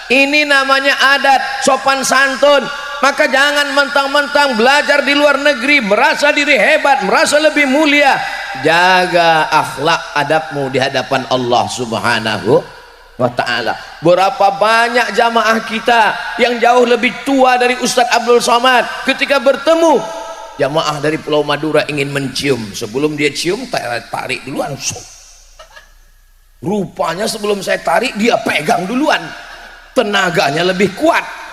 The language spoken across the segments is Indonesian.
Ini namanya adat, sopan santun. Maka jangan mentang-mentang belajar di luar negeri merasa diri hebat, merasa lebih mulia. Jaga akhlak adabmu di hadapan Allah Subhanahu wa ta'ala. Berapa banyak jamaah kita yang jauh lebih tua dari Ustadz Abdul Somad, ketika bertemu jamaah dari Pulau Madura ingin mencium, sebelum dia cium tarik duluan. Rupanya sebelum saya tarik dia pegang duluan, tenaganya lebih kuat.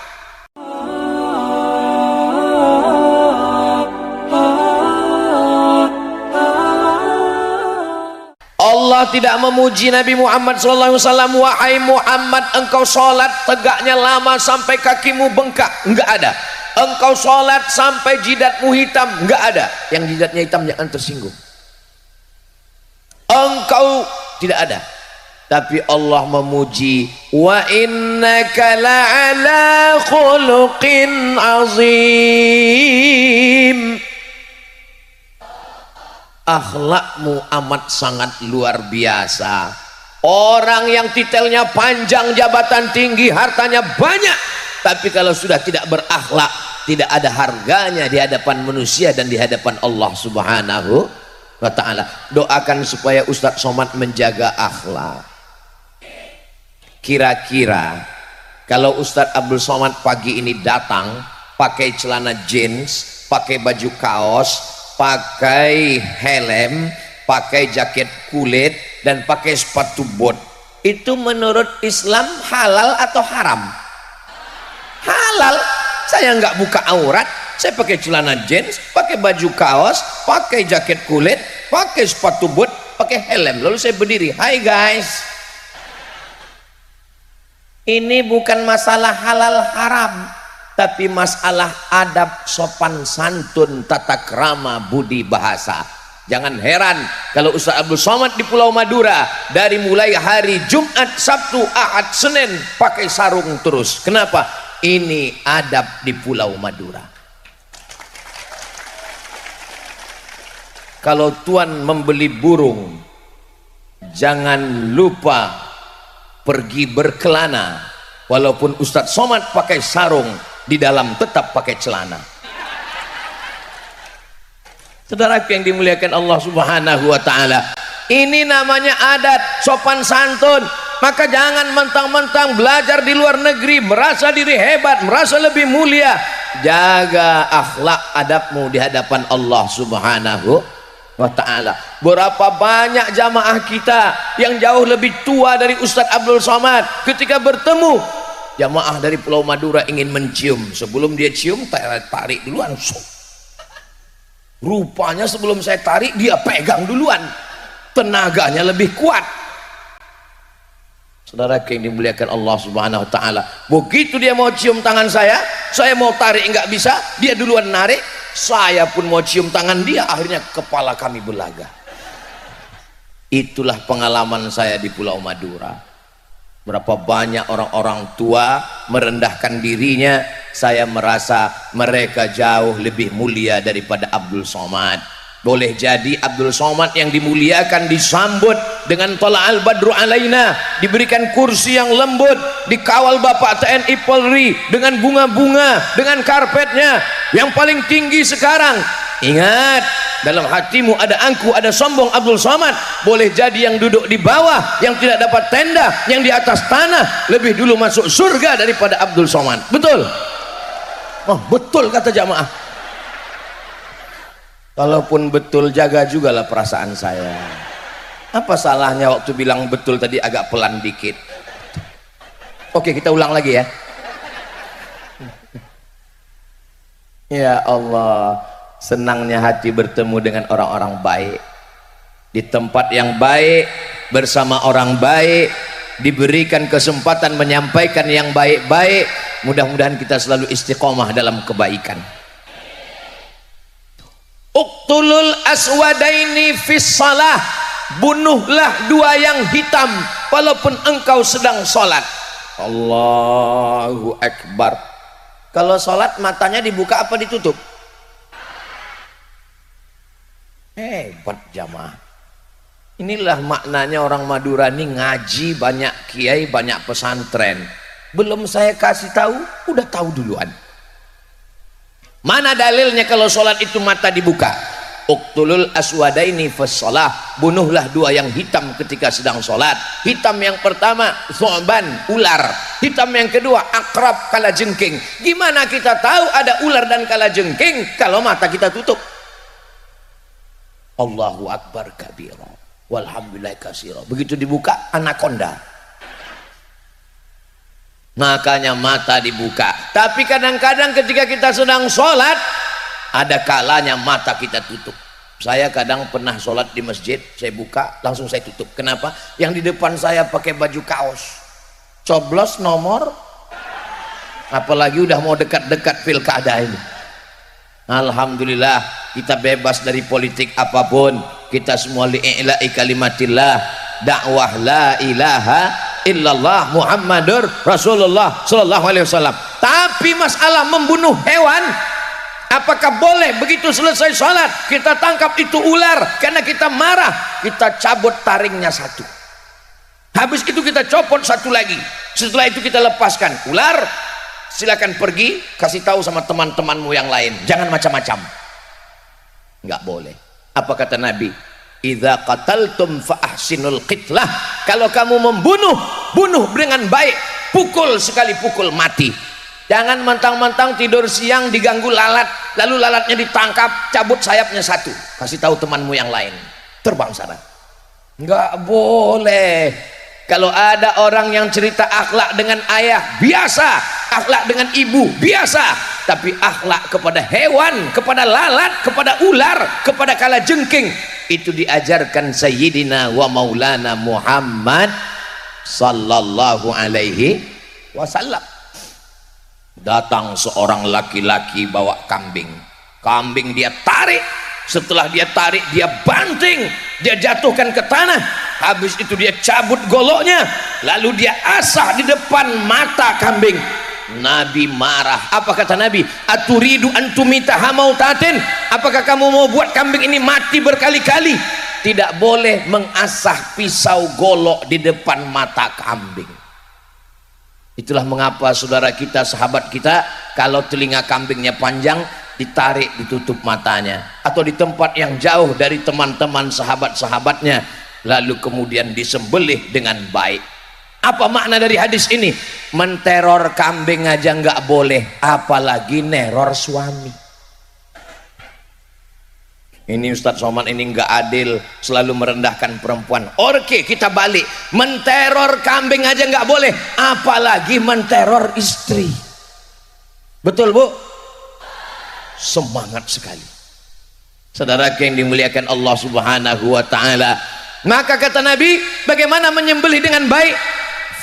Allah tidak memuji Nabi Muhammad SAW. Wahai Muhammad, engkau sholat tegaknya lama sampai kakimu bengkak, enggak ada. Engkau sholat sampai jidatmu hitam, enggak ada. Yang jidatnya hitam jangan tersinggung. Engkau tidak ada. Tapi Allah memuji, wa innaka la'ala khuluqin azim. Akhlakmu amat sangat luar biasa. Orang yang titelnya panjang, jabatan tinggi, hartanya banyak, tapi kalau sudah tidak berakhlak, tidak ada harganya di hadapan manusia dan di hadapan Allah Subhanahu wa ta'ala. Doakan supaya Ustadz Somad menjaga akhlak. Kira-kira kalau Ustadz Abdul Somad pagi ini datang pakai celana jeans, pakai baju kaos, pakai helm, pakai jaket kulit, dan pakai sepatu bot, itu menurut Islam halal atau haram? Halal. Saya nggak buka aurat, saya pakai celana jeans, pakai baju kaos, pakai jaket kulit, pakai sepatu bot, pakai helm, lalu saya berdiri, hai guys. Ini bukan masalah halal haram, tapi masalah adab, sopan santun, tata krama, budi bahasa. Jangan heran kalau Ustaz Abdul Somad di Pulau Madura dari mulai hari Jumat, Sabtu, Ahad, Senin pakai sarung terus. Kenapa? Ini adab di Pulau Madura. Kalau tuan membeli burung, jangan lupa pergi berkelana. Walaupun Ustaz Somad pakai sarung, di dalam tetap pakai celana. Saudaraku yang dimuliakan Allah Subhanahu wa ta'ala, ini namanya adat, sopan santun. Maka jangan mentang-mentang belajar di luar negeri merasa diri hebat, merasa lebih mulia. Jaga akhlak adabmu di hadapan Allah Subhanahu wa ta'ala. Berapa banyak jamaah kita yang jauh lebih tua dari Ustadz Abdul Somad, ketika bertemu jamaah dari Pulau Madura ingin mencium, sebelum dia cium tarik duluan. Rupanya sebelum saya tarik dia pegang duluan, tenaganya lebih kuat. Saudara yang dimuliakan Allah Subhanahu wa ta'ala, begitu dia mau cium tangan saya mau tarik nggak bisa, dia duluan narik. Saya pun mau cium tangan dia, akhirnya kepala kami belaga. Itulah pengalaman saya di Pulau Madura. Berapa banyak orang-orang tua merendahkan dirinya, saya merasa mereka jauh lebih mulia daripada Abdul Somad. Boleh jadi Abdul Somad yang dimuliakan disambut dengan Thala'al Badru alaina, diberikan kursi yang lembut, dikawal Bapak TNI Polri dengan bunga-bunga, dengan karpetnya yang paling tinggi sekarang. Ingat, dalam hatimu ada angku, ada sombong Abdul Somad. Boleh jadi yang duduk di bawah, yang tidak dapat tenda, yang di atas tanah lebih dulu masuk surga daripada Abdul Somad. Betul? Oh, betul kata jamaah. Kalaupun betul, jaga juga lah perasaan saya. Apa salahnya waktu bilang betul tadi agak pelan dikit? Oke, kita ulang lagi ya. Ya Allah, senangnya hati bertemu dengan orang-orang baik, di tempat yang baik, bersama orang baik, diberikan kesempatan menyampaikan yang baik-baik. Mudah-mudahan kita selalu istiqomah dalam kebaikan. Uqtulul aswadaini fis salah, bunuhlah dua yang hitam walaupun engkau sedang sholat. Allahu Akbar. Kalau sholat matanya dibuka apa ditutup? Hebat jamaah. Inilah maknanya orang Madura ini ngaji, banyak kiai, banyak pesantren. belum saya kasih tahu udah tahu duluan. Mana dalilnya kalau sholat itu mata dibuka? Uqtulul aswadaini fassalah, bunuhlah dua yang hitam ketika sedang sholat. Hitam yang pertama thu'ban, ular. Hitam yang kedua akrab, kalajengking. Gimana kita tahu ada ular dan kalajengking kalau mata kita tutup? Allahu akbar kabira walhamdulillah katsira. Begitu dibuka anakonda. Makanya mata dibuka. Tapi kadang-kadang ketika kita sedang sholat, ada kalanya mata kita tutup. Saya kadang pernah sholat di masjid, saya buka langsung saya tutup. Kenapa? Yang di depan saya pakai baju kaos, coblos nomor, apalagi udah mau dekat-dekat pilkada ini. Alhamdulillah kita bebas dari politik apapun. Kita semua li'ila'i kalimatillah, dakwah la ilaha illallah Muhammadur Rasulullah sallallahu alaihi wasallam. Tapi masalah membunuh hewan, apakah boleh begitu selesai sholat kita tangkap itu ular karena kita marah, kita cabut taringnya satu, habis itu kita copot satu lagi, setelah itu kita lepaskan ular, silakan pergi, kasih tahu sama teman-temanmu yang lain, jangan macam-macam. Nggak boleh. Apa kata Nabi? Idza qataltum fa ahsinul qitlah. Kalau kamu membunuh, bunuh dengan baik, pukul sekali pukul mati. Jangan mentang-mentang tidur siang diganggu lalat, lalu lalatnya ditangkap, cabut sayapnya satu, kasih tahu temanmu yang lain, terbang sana. Nggak boleh. Kalau ada orang yang cerita akhlak dengan ayah biasa, akhlak dengan ibu biasa, tapi akhlak kepada hewan, kepada lalat, kepada ular, kepada kalajengking, itu diajarkan Sayyidina wa Maulana Muhammad sallallahu alaihi wasallam. Datang seorang laki-laki bawa kambing. Kambing dia tarik, setelah dia tarik dia banting, dia jatuhkan ke tanah, habis itu dia cabut goloknya, lalu dia asah di depan mata kambing. Nabi marah. Apa kata Nabi? Aturidu antumita hamautatin, apakah kamu mau buat kambing ini mati berkali-kali? Tidak boleh mengasah pisau golok di depan mata kambing. Itulah mengapa saudara kita, sahabat kita, kalau telinga kambingnya panjang, ditarik, ditutup matanya, atau di tempat yang jauh dari teman-teman sahabat-sahabatnya, lalu kemudian disembelih dengan baik. Apa makna dari hadis ini? Menteror kambing aja nggak boleh, apalagi neror suami. Ini Ustadz Somad ini nggak adil, selalu merendahkan perempuan. Oke, kita balik, menteror kambing aja nggak boleh, apalagi menteror istri. Betul Bu? Semangat sekali saudara yang dimuliakan Allah subhanahu wa ta'ala. Maka kata Nabi, bagaimana menyembelih dengan baik?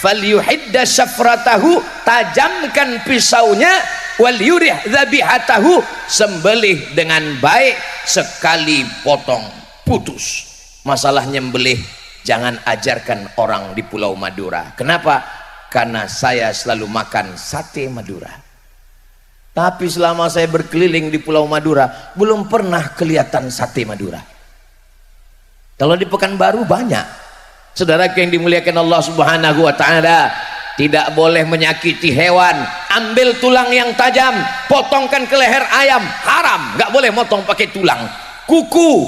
Falyuhidda syafratahu, tajamkan pisaunya, wal yurih dzabihatahu, sembelih dengan baik, sekali potong putus. Masalah nyembelih jangan ajarkan orang di Pulau Madura. Kenapa? Karena saya selalu makan sate Madura, tapi selama saya berkeliling di Pulau Madura belum pernah kelihatan sate Madura. Kalau di Pekanbaru banyak. Saudara yang dimuliakan Allah subhanahu wa ta'ala, tidak boleh menyakiti hewan. Ambil tulang yang tajam, potongkan ke leher ayam, haram, nggak boleh motong pakai tulang. Kuku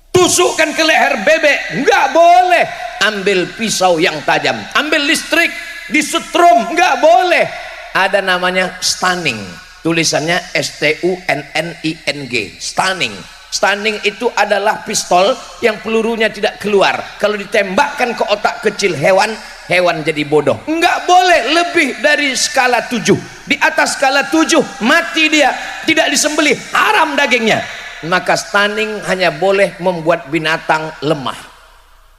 tusukkan ke leher bebek, nggak boleh. Ambil pisau yang tajam, ambil listrik, disetrum, nggak boleh. Ada namanya stunning, tulisannya STUNNING, stunning. Stunning itu adalah pistol yang pelurunya tidak keluar. Kalau ditembakkan ke otak kecil hewan, hewan jadi bodoh. Enggak boleh lebih dari skala 7. Di atas skala 7 mati dia, tidak disembelih, haram dagingnya. Maka stunning hanya boleh membuat binatang lemah.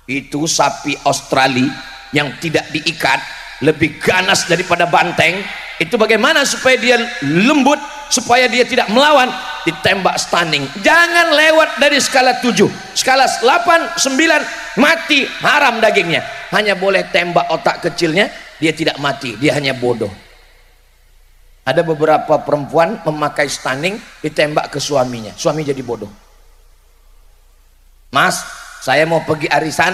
Itu sapi Australia yang tidak diikat, lebih ganas daripada banteng. Itu bagaimana supaya dia lembut, supaya dia tidak melawan? Ditembak stunning. Jangan lewat dari skala 7. Skala 8, 9 mati, haram dagingnya. Hanya boleh tembak otak kecilnya, dia tidak mati, dia hanya bodoh. Ada beberapa perempuan memakai stunning, ditembak ke suaminya, suami jadi bodoh. Mas, saya mau pergi arisan,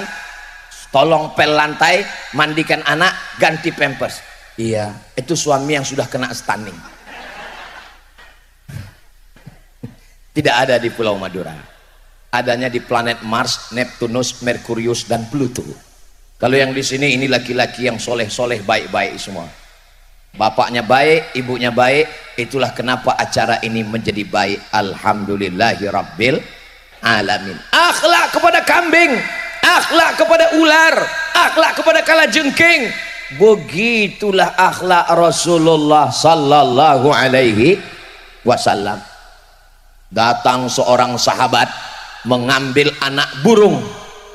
tolong pel lantai, mandikan anak, ganti pampers. Iya, itu suami yang sudah kena stunning. Tidak ada di Pulau Madura, adanya di planet Mars, Neptunus, Merkurius, dan Pluto. Kalau yang di sini ini laki-laki yang soleh-soleh, baik-baik semua. Bapaknya baik, ibunya baik. Itulah kenapa acara ini menjadi baik. Alhamdulillahi Rabbil Alamin. Akhlak kepada kambing, akhlak kepada ular, akhlak kepada kalajengking. Begitulah akhlak Rasulullah sallallahu alaihi wasallam. Datang seorang sahabat mengambil anak burung.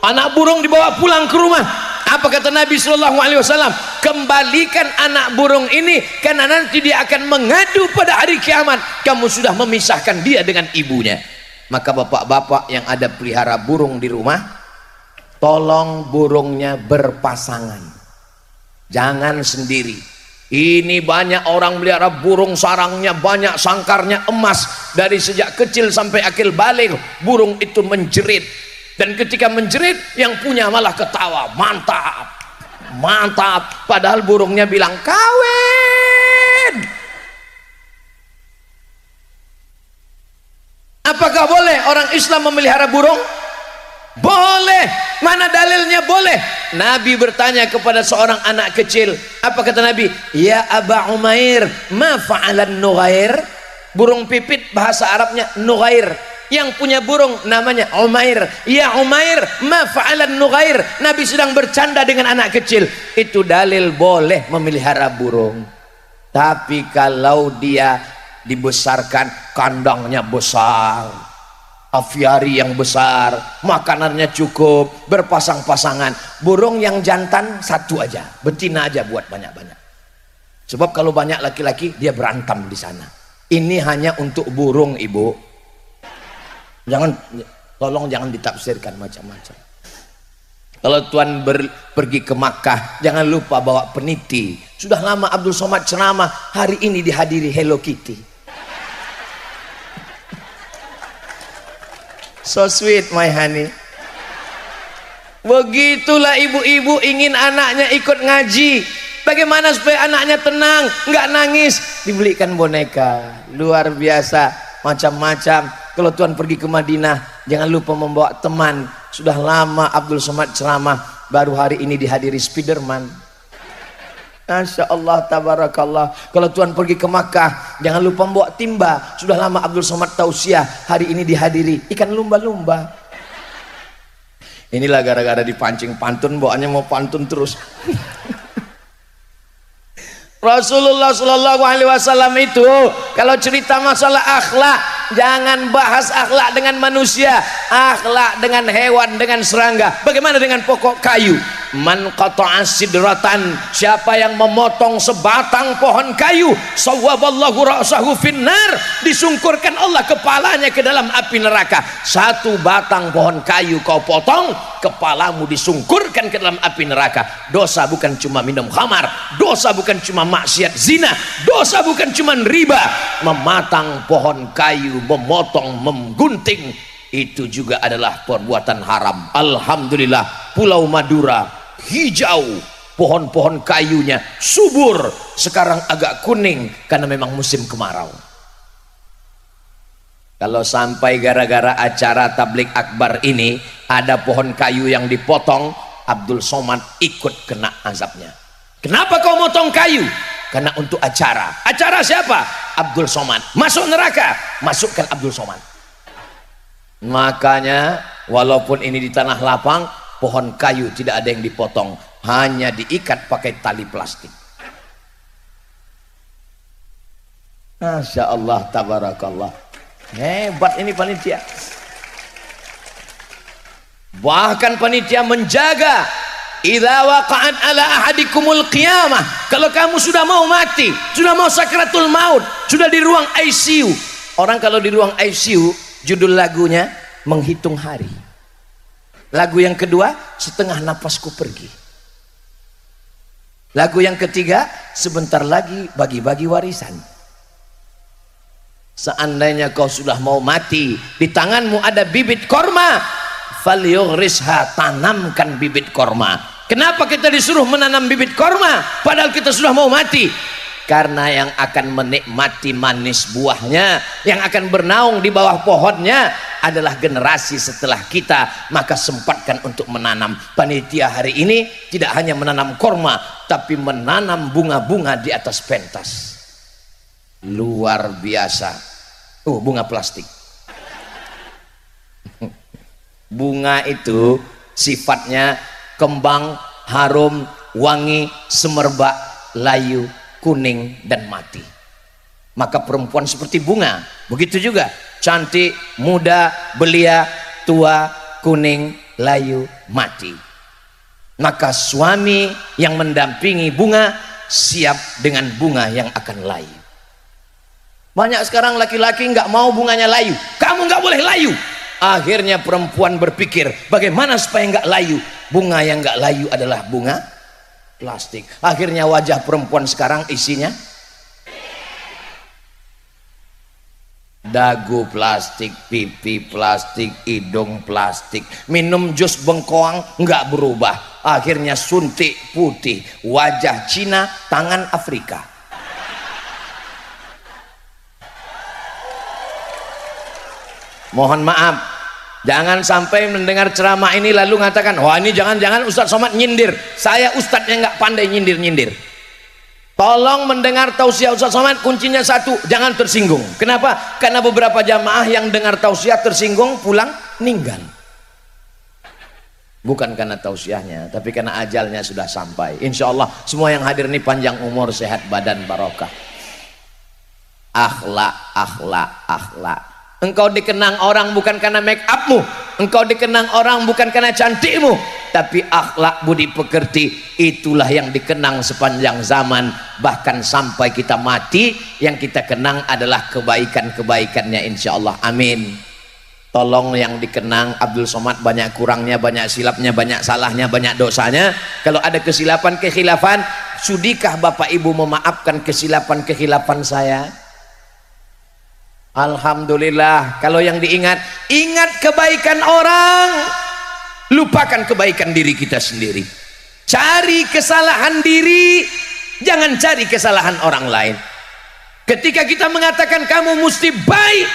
Anak burung dibawa pulang ke rumah. Apa kata Nabi sallallahu alaihi wasallam? Kembalikan anak burung ini, karena nanti dia akan mengadu pada hari kiamat. Kamu sudah memisahkan dia dengan ibunya. Maka bapak-bapak yang ada pelihara burung di rumah, tolong burungnya berpasangan, jangan sendiri. Ini banyak orang melihara burung, sarangnya banyak, sangkarnya emas. Dari sejak kecil sampai akil balik burung itu menjerit, dan ketika menjerit yang punya malah ketawa, mantap, mantap, padahal burungnya bilang kawin. Apakah boleh orang Islam memelihara burung? Boleh. Mana dalilnya boleh? Nabi bertanya kepada seorang anak kecil. Apa kata Nabi? Ya Aba Umair, ma fa'alan nughair? Burung pipit bahasa Arabnya nughair. Yang punya burung namanya Umair. Ya Umair, ma fa'alan nughair? Nabi sedang bercanda dengan anak kecil. Itu dalil boleh memelihara burung. Tapi kalau dia dibesarkan, kandangnya besar, aviari yang besar, makanannya cukup, berpasang-pasangan. Burung yang jantan satu aja, betina aja buat banyak-banyak. Sebab kalau banyak laki-laki dia berantem di sana. Ini hanya untuk burung, ibu. Jangan, tolong jangan ditafsirkan macam-macam. Kalau tuan pergi ke Makkah, jangan lupa bawa peniti. Sudah lama Abdul Somad ceramah, hari ini dihadiri Hello Kitty. So sweet my honey. Begitulah ibu-ibu ingin anaknya ikut ngaji. Bagaimana supaya anaknya tenang, nggak nangis? Dibelikan boneka, luar biasa, macam-macam. Kalau tuan pergi ke Madinah, jangan lupa membawa teman. Sudah lama Abdul Somad ceramah, baru hari ini dihadiri Spiderman. Masya Allah, tabarakallah. Kalau tuan pergi ke Makkah, jangan lupa membawa timba. Sudah lama Abdul Somad tausiah, hari ini dihadiri ikan lumba-lumba. Inilah gara-gara dipancing pantun, bawaannya mau pantun terus. Rasulullah Shallallahu Alaihi Wasallam itu kalau cerita masalah akhlak, jangan bahas akhlak dengan manusia, akhlak dengan hewan, dengan serangga. Bagaimana dengan pokok kayu? Man qata'a sidratan, siapa yang memotong sebatang pohon kayu, sawwaballahu ra'sahu finnar, disungkurkan Allah kepalanya ke dalam api neraka. Satu batang pohon kayu kau potong, kepalamu disungkurkan ke dalam api neraka. Dosa bukan cuma minum khamar, dosa bukan cuma maksiat zina, dosa bukan cuma riba. Mematang pohon kayu, memotong, menggunting, itu juga adalah perbuatan haram. Alhamdulillah Pulau Madura hijau, pohon-pohon kayunya subur. Sekarang agak kuning karena memang musim kemarau. Kalau sampai gara-gara acara tablik akbar ini ada pohon kayu yang dipotong, Abdul Somad ikut kena azabnya. Kenapa kau motong kayu? Karena untuk acara. Acara siapa? Abdul Somad. Masuk neraka, masukkan Abdul Somad. Makanya walaupun ini di tanah lapang, pohon kayu tidak ada yang dipotong, hanya diikat pakai tali plastik. Masya Allah, tabarakallah, hebat ini panitia. Bahkan panitia menjaga, idza waqa'at ala ahadikumul qiyamah, kalau kamu sudah mau mati, sudah mau sakratul maut, sudah di ruang ICU. Orang kalau di ruang ICU, judul lagunya menghitung hari. Lagu yang kedua, setengah napasku pergi. Lagu yang ketiga, sebentar lagi bagi-bagi warisan. Seandainya kau sudah mau mati, di tanganmu ada bibit korma, falyughrisha, tanamkan bibit korma. Kenapa kita disuruh menanam bibit korma padahal kita sudah mau mati? Karena yang akan menikmati manis buahnya, yang akan bernaung di bawah pohonnya adalah generasi setelah kita. Maka sempatkan untuk menanam. Panitia hari ini tidak hanya menanam korma, tapi menanam bunga-bunga di atas pentas. Luar biasa. Bunga plastik. Bunga itu sifatnya kembang, harum, wangi, semerbak, layu, kuning dan mati. Maka perempuan seperti bunga, begitu juga cantik, muda, belia, tua, kuning, layu, mati. Maka suami yang mendampingi bunga siap dengan bunga yang akan layu. Banyak sekarang laki-laki nggak mau bunganya layu. Kamu nggak boleh layu. Akhirnya perempuan berpikir bagaimana supaya nggak layu. Bunga yang nggak layu adalah bunga plastik. Akhirnya wajah perempuan sekarang isinya dagu plastik, pipi plastik, hidung plastik. Minum jus bengkoang nggak berubah. Akhirnya suntik putih, wajah Cina, tangan Afrika. Mohon maaf, jangan sampai mendengar ceramah ini lalu mengatakan, wah ini jangan-jangan Ustadz Somad nyindir. Saya ustadznya nggak pandai nyindir-nyindir. Tolong mendengar tausiah Ustadz Somad, kuncinya satu, jangan tersinggung. Kenapa? Karena beberapa jamaah yang dengar tausiah tersinggung pulang meninggal. Bukan karena tausiahnya, tapi karena ajalnya sudah sampai. Insya Allah semua yang hadir ini panjang umur, sehat badan, barokah. Akhlak, akhlak, akhlak. Engkau dikenang orang bukan karena make upmu, engkau dikenang orang bukan karena cantikmu, tapi akhlak, budi pekerti, itulah yang dikenang sepanjang zaman. Bahkan sampai kita mati, yang kita kenang adalah kebaikan-kebaikannya, insya Allah. Amin. Tolong yang dikenang Abdul Somad banyak kurangnya, banyak silapnya, banyak salahnya, banyak dosanya. Kalau ada kesilapan, kekhilafan, sudikah Bapak Ibu memaafkan kesilapan-kekhilafan saya? Alhamdulillah. Kalau yang diingat, ingat kebaikan orang, lupakan kebaikan diri kita sendiri. Cari kesalahan diri, jangan cari kesalahan orang lain. Ketika kita mengatakan kamu mesti baik,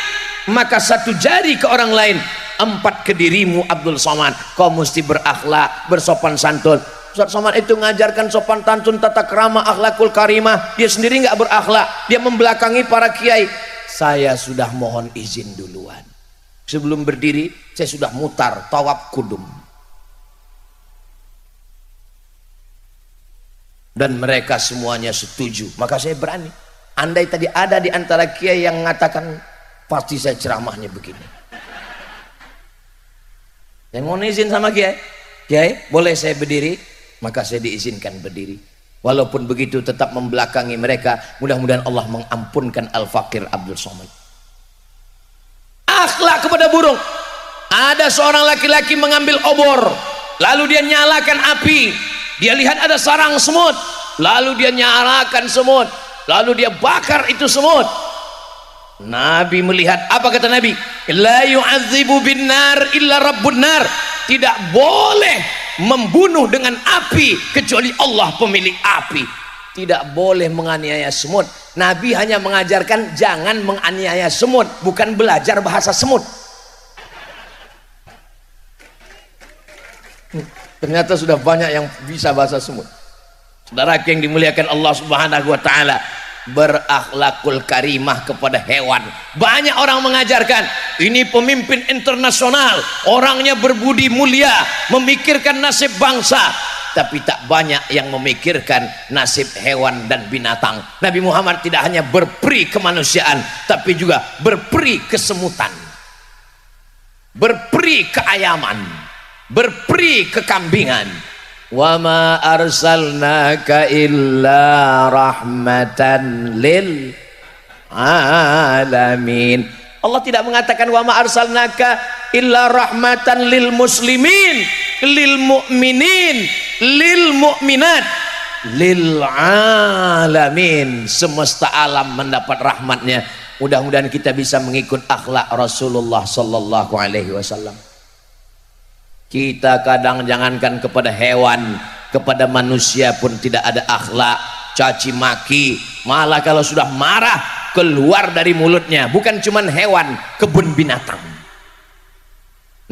maka satu jari ke orang lain, empat ke dirimu. Abdul Somad, kau mesti berakhlak, bersopan santun. Ustadz Somad itu mengajarkan sopan santun, tata krama, akhlakul karimah. Dia sendiri nggak berakhlak, dia membelakangi para kiai. Saya sudah mohon izin duluan. Sebelum berdiri, saya sudah mutar tawaf kudum. Dan mereka semuanya setuju. Maka saya berani. Andai tadi ada di antara kiai yang mengatakan, pasti saya ceramahnya begini. Saya mohon izin sama kiai. Kiai, boleh saya berdiri? Maka saya diizinkan berdiri. Walaupun begitu tetap membelakangi mereka. Mudah-mudahan Allah mengampunkan Al-Fakir Abdul Somad. Akhlak kepada burung. Ada seorang laki-laki mengambil obor, lalu dia nyalakan api. Dia lihat ada sarang semut, lalu dia nyalakan semut, lalu dia bakar itu semut. Nabi melihat, apa kata Nabi? La yu'adzibu bin nar illa rabbun nar. Tidak boleh membunuh dengan api kecuali Allah pemilik api. Tidak boleh menganiaya semut. Nabi hanya mengajarkan jangan menganiaya semut, bukan belajar bahasa semut. Ternyata sudah banyak yang bisa bahasa semut. Saudara yang dimuliakan Allah Subhanahu wa taala, berakhlakul karimah kepada hewan. Banyak orang mengajarkan ini pemimpin internasional, orangnya berbudi mulia, memikirkan nasib bangsa, tapi tak banyak yang memikirkan nasib hewan dan binatang. Nabi Muhammad tidak hanya berperi kemanusiaan, tapi juga berperi kesemutan, berperi keayaman, berperi kekambingan. Wa ma arsalnaka illa rahmatan lil alamin. Allah tidak mengatakan wa ma arsalnaka illa rahmatan lil muslimin, lil mu'minin, lil mu'minat, lil alamin. Semesta alam mendapat rahmatnya. Mudah-mudahan kita bisa mengikut akhlak Rasulullah sallallahu alaihi wasallam. Kita kadang jangankan kepada hewan, kepada manusia pun tidak ada akhlak, caci maki. Malah kalau sudah marah keluar dari mulutnya, bukan cuman hewan, kebun binatang.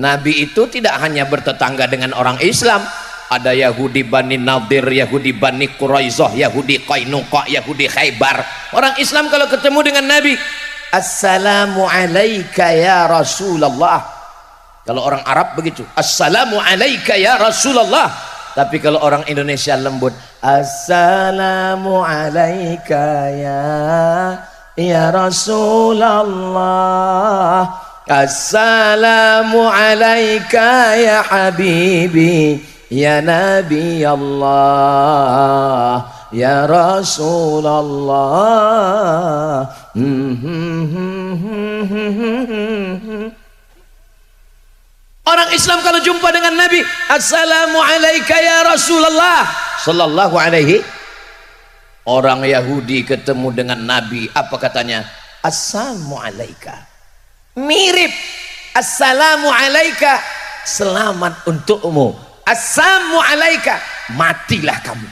Nabi itu tidak hanya bertetangga dengan orang Islam, ada Yahudi Bani Nadir, Yahudi Bani Quraizah, Yahudi Qainuqa, Yahudi Khaybar. Orang Islam kalau ketemu dengan Nabi, assalamu alayka ya Rasulullah. Kalau orang Arab begitu, assalamu alayka ya Rasulullah. Tapi kalau orang Indonesia lembut, assalamu alayka ya Rasulullah, assalamu alayka ya habibi ya Nabi Allah ya Rasulullah. Orang Islam kalau jumpa dengan Nabi, assalamu alayka ya Rasulullah sallallahu alaihi. Orang Yahudi ketemu dengan Nabi, apa katanya? Assalamu alayka. Mirip assalamu alayka, selamat untukmu. Assalamu alayka, matilah kamu.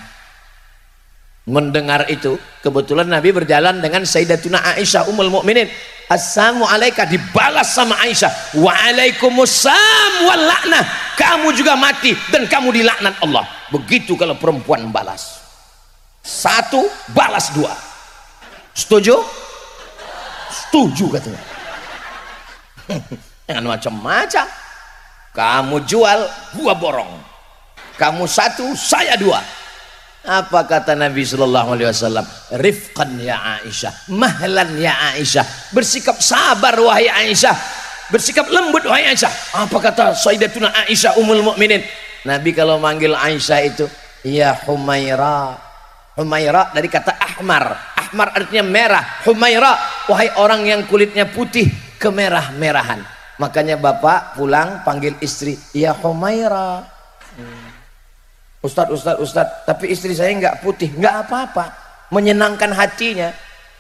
Mendengar itu, kebetulan Nabi berjalan dengan Sayyidatuna Aisyah Ummul Mukminin. Assalamu alayka dibalas sama Aisyah, wa alaikumussalam wal la'nah, kamu juga mati dan kamu dilaknat Allah. Begitu kalau perempuan balas, satu balas dua. Setuju? Setuju katanya. Jangan macam-macam. Kamu jual, gua borong. Kamu satu, saya dua. Apa kata Nabi sallallahu alaihi wasallam? Rifqan ya Aisyah, mahlan ya Aisyah, bersikap sabar wahai Aisyah, bersikap lembut wahai Aisyah. Apa kata Sayyidatuna Aisyah Ummul Mukminin? Nabi kalau manggil Aisyah itu ya Humaira. Humaira dari kata ahmar. Ahmar artinya merah. Humaira, wahai orang yang kulitnya putih kemerah-merahan. Makanya bapak pulang panggil istri ya Humaira. Ustadz, tapi istri saya nggak putih. Nggak apa-apa, menyenangkan hatinya.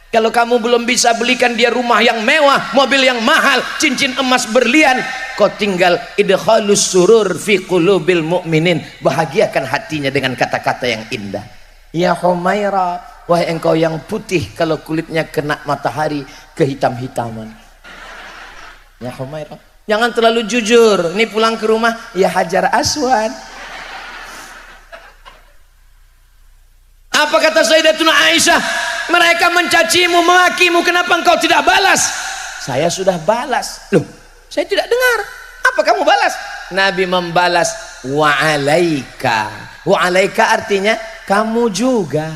Kalau kamu belum bisa belikan dia rumah yang mewah, mobil yang mahal, cincin emas berlian, kau tinggal idkhalus surur fi qulubil mu'minin, bahagiakan hatinya dengan kata-kata yang indah. Ya Humaira, wahai engkau yang putih kalau kulitnya kena matahari kehitam-hitaman. Ya Humaira, jangan terlalu jujur. Ini pulang ke rumah ya Hajar Aswad. Apa kata Sayyidatuna Aisyah? Mereka mencacimu, memakimu, kenapa engkau tidak balas? Saya sudah balas. Loh, saya tidak dengar. Apa kamu balas? Nabi membalas wa alaika. Wa alaika artinya kamu juga.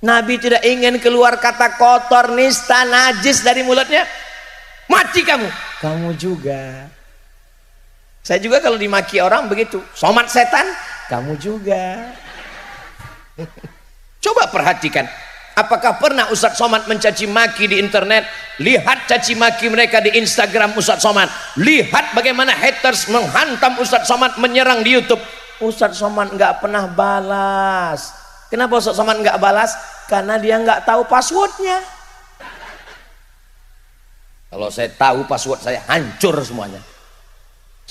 Nabi tidak ingin keluar kata kotor, nista, najis dari mulutnya. Mati kamu. Kamu juga. Saya juga kalau dimaki orang begitu. Somat setan, kamu juga. Coba perhatikan, apakah pernah Ustadz Somad mencaci maki di internet? Lihat caci maki mereka di Instagram Ustadz Somad. Lihat bagaimana haters menghantam Ustadz Somad, menyerang di YouTube. Ustadz Somad nggak pernah balas. Kenapa Ustadz Somad nggak balas? Karena dia nggak tahu passwordnya. Kalau saya tahu password saya, hancur semuanya.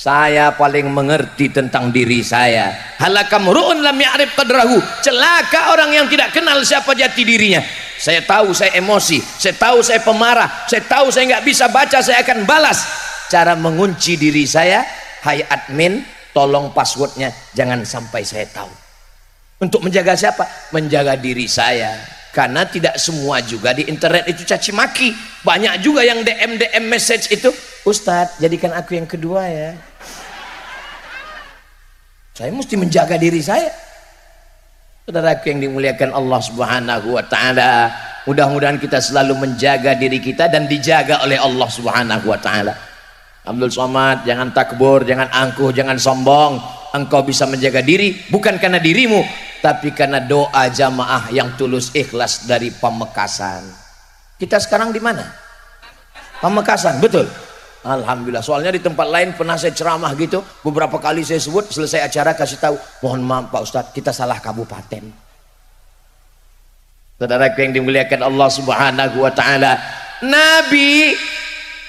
Saya paling mengerti tentang diri saya. Halakam ru'un lam ya'rif qadrahu. Celaka orang yang tidak kenal siapa jati dirinya. Saya tahu saya emosi, saya tahu saya pemarah, saya tahu saya nggak bisa baca, saya akan balas. Cara mengunci diri saya, hai admin, tolong passwordnya jangan sampai saya tahu. Untuk menjaga siapa? Menjaga diri saya. Karena tidak semua juga di internet itu caci maki. Banyak juga yang DM message itu, Ustadz jadikan aku yang kedua ya. Saya mesti menjaga diri saya. Saudaraku yang dimuliakan Allah Subhanahu wa taala, mudah-mudahan kita selalu menjaga diri kita dan dijaga oleh Allah Subhanahu wa taala. Abdul Somad, jangan takbur, jangan angkuh, jangan sombong. Engkau bisa menjaga diri bukan karena dirimu, tapi karena doa jamaah yang tulus ikhlas dari Pamekasan. Kita sekarang di mana? Pamekasan, betul. Alhamdulillah. Soalnya di tempat lain pernah saya ceramah gitu, beberapa kali saya sebut, selesai acara kasih tahu, mohon maaf Pak Ustadz, kita salah kabupaten. Saudaraku yang dimuliakan Allah Subhanahu wa taala, Nabi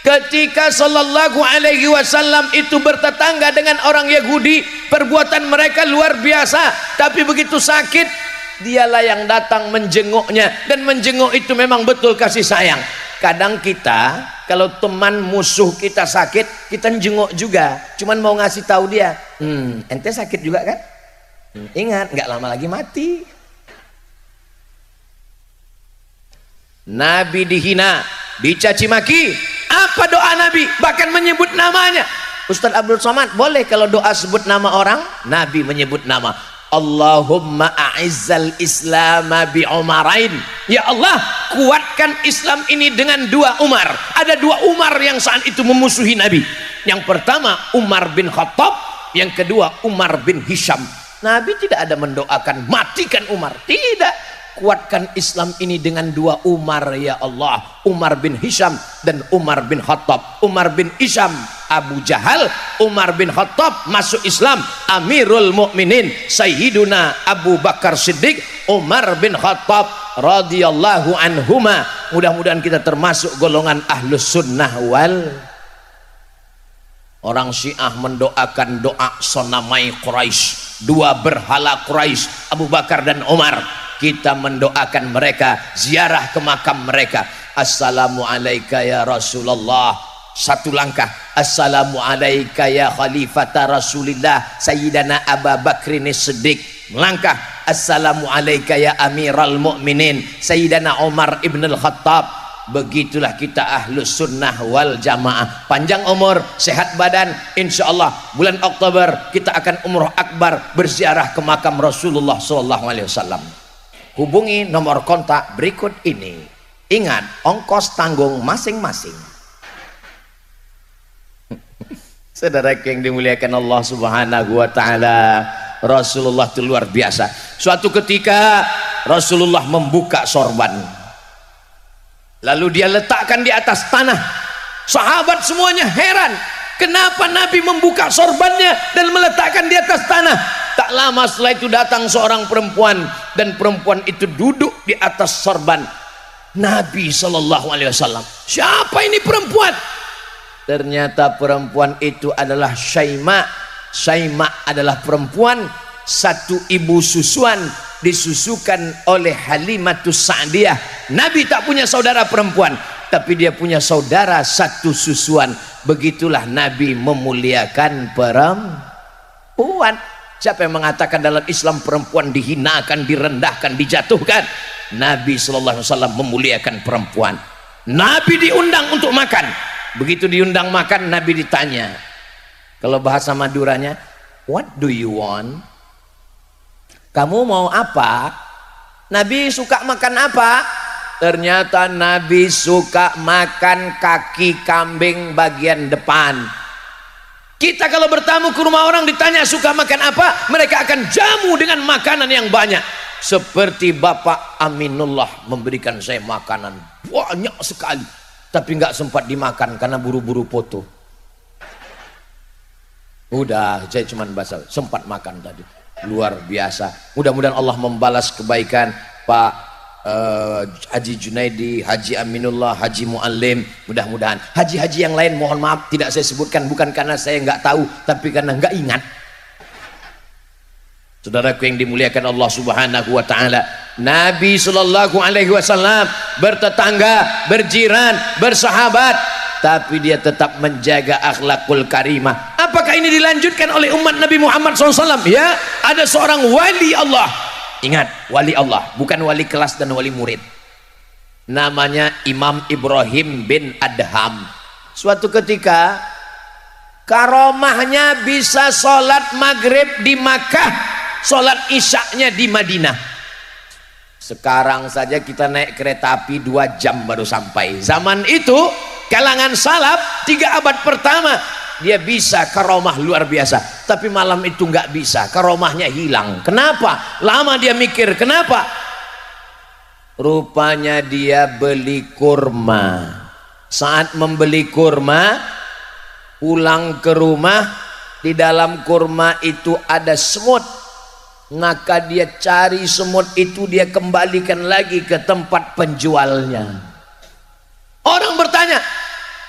Ketika sallallahu alaihi wasallam itu bertetangga dengan orang Yahudi, perbuatan mereka luar biasa, tapi begitu sakit dialah yang datang menjenguknya, dan menjenguk itu memang betul kasih sayang. Kadang kita kalau teman musuh kita sakit, kita jenguk juga, cuman mau ngasih tahu dia, ente sakit juga kan? Ingat, nggak lama lagi mati. Nabi dihina, dicaci maki, apa doa Nabi? Bahkan menyebut namanya. Ustaz Abdul Somad, boleh kalau doa sebut nama orang? Nabi menyebut nama. Allahumma a'izzal islama bi Umarain. Ya Allah, kuatkan Islam ini dengan dua Umar. Ada dua Umar yang saat itu memusuhi Nabi. Yang pertama Umar bin Khattab, yang kedua Umar bin Hisham. Nabi tidak ada mendoakan matikan Umar, tidak. Kuatkan Islam ini dengan dua Umar ya Allah, Umar bin Hisham dan Umar bin Khattab. Umar bin Hisham Abu Jahal, Umar bin Khattab masuk Islam Amirul Mukminin Sayyiduna Abu Bakar Siddiq, Umar bin Khattab radhiyallahu anhuma. Mudah-mudahan kita termasuk golongan ahlus sunnah wal. Orang Syiah mendoakan doa sonamai Quraisy, dua berhala Quraisy, Abu Bakar dan Umar. Kita mendoakan mereka, ziarah ke makam mereka. Assalamualaikum ya Rasulullah, satu langkah. Assalamualaikum ya Khalifata Rasulillah Sayyidina Abu Bakrin Siddiq, melangkah. Assalamualaikum ya Amiral Mukminin Sayyidina Umar ibn al-Khattab. Begitulah kita ahlus sunnah wal jamaah. Panjang umur, sehat badan, insya Allah bulan Oktober kita akan umroh akbar, berziarah ke makam Rasulullah SAW. Hubungi nomor kontak berikut ini. Ingat, ongkos tanggung masing-masing. Saudara yang dimuliakan Allah Subhanahu wa taala, Rasulullah itu luar biasa. Suatu ketika Rasulullah membuka sorban, lalu dia letakkan di atas tanah. Sahabat semuanya heran, kenapa Nabi membuka sorbannya dan meletakkan di atas tanah. Tak lama setelah itu datang seorang perempuan, dan perempuan itu duduk di atas sorban Nabi SAW. Siapa ini perempuan? Ternyata perempuan itu adalah Syaima. Syaima adalah perempuan, satu ibu susuan, disusukan oleh Halimatus Sa'diyah. Nabi tak punya saudara perempuan, tapi dia punya saudara satu susuan. Begitulah Nabi memuliakan perempuan. Siapa yang mengatakan dalam Islam perempuan dihinakan, direndahkan, dijatuhkan? Nabi SAW memuliakan perempuan. Nabi diundang untuk makan. Begitu diundang makan, Nabi ditanya, kalau bahasa Maduranya, what do you want? Kamu mau apa? Nabi suka makan apa? Ternyata Nabi suka makan kaki kambing bagian depan. Kita kalau bertamu ke rumah orang ditanya suka makan apa, mereka akan jamu dengan makanan yang banyak. Seperti Bapak Aminullah memberikan saya makanan banyak sekali, tapi nggak sempat dimakan karena buru-buru foto. Udah, saya cuman basah, sempat makan tadi. Luar biasa. Mudah-mudahan Allah membalas kebaikan Pak Haji Junaidi, Haji Aminullah, Haji Muallim. Mudah-mudahan haji-haji yang lain mohon maaf tidak saya sebutkan, bukan karena saya nggak tahu, tapi karena nggak ingat. Saudaraku yang dimuliakan Allah Subhanahu wa taala, Nabi sallallahu alaihi wasallam bertetangga, berjiran, bersahabat, tapi dia tetap menjaga akhlakul karimah. Apakah ini dilanjutkan oleh umat Nabi Muhammad SAW? Ya, ada seorang wali Allah. Ingat, wali Allah, bukan wali kelas dan wali murid. Namanya Imam Ibrahim bin Adham. Suatu ketika karomahnya bisa sholat maghrib di Makkah, sholat isyaknya di Madinah. Sekarang saja kita naik kereta api 2 jam baru sampai. Zaman itu kalangan salaf 3 abad pertama dia bisa karomah luar biasa, tapi malam itu nggak bisa, karomahnya hilang. Kenapa? Lama dia mikir, kenapa? Rupanya dia beli kurma. Saat membeli kurma, pulang ke rumah, di dalam kurma itu ada semut. Maka dia cari semut itu, dia kembalikan lagi ke tempat penjualnya. Orang bertanya,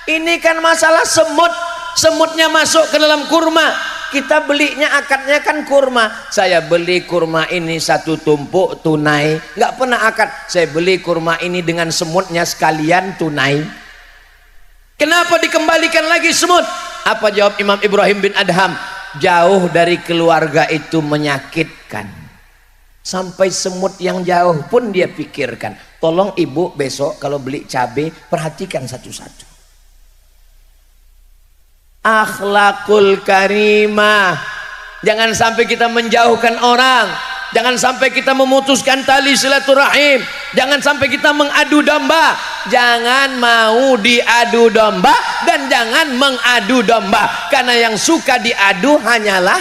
Ini kan masalah semut, semutnya masuk ke dalam kurma. Kita belinya akadnya kan kurma. Saya beli kurma ini satu tumpuk tunai, nggak pernah akad. Saya beli kurma ini dengan semutnya sekalian tunai. Kenapa dikembalikan lagi semut? Apa jawab Imam Ibrahim bin Adham? Jauh dari keluarga itu menyakitkan. Sampai semut yang jauh pun dia pikirkan. Tolong ibu besok kalau beli cabai perhatikan satu-satu. Akhlakul karimah. Jangan sampai kita menjauhkan orang, jangan sampai kita memutuskan tali silaturahim, jangan sampai kita mengadu domba. Jangan mau diadu domba dan jangan mengadu domba, karena yang suka diadu hanyalah,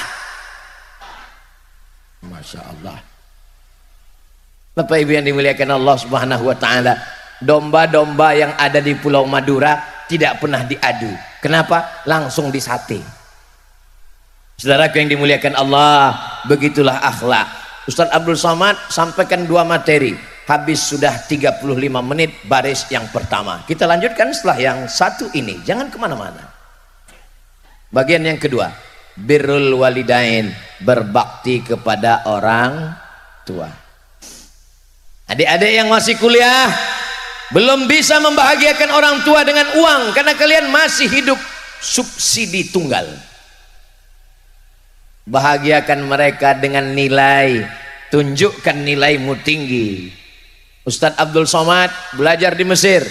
Masya Allah, Bapak Ibu yang dimuliakan Allah Subhanahu wa ta'ala, domba-domba yang ada di Pulau Madura tidak pernah diadu. Kenapa? Langsung disate. Saudaraku yang dimuliakan Allah, begitulah akhlak. Ustaz Abdul Somad sampaikan 2 materi, habis sudah 35 menit baris yang pertama. Kita lanjutkan setelah yang satu ini, jangan kemana-mana. Bagian yang kedua, birrul walidain, berbakti kepada orang tua. Adik-adik yang masih kuliah, belum bisa membahagiakan orang tua dengan uang karena kalian masih hidup subsidi tunggal. Bahagiakan mereka dengan nilai, tunjukkan nilaimu tinggi. Ustadz Abdul Somad belajar di Mesir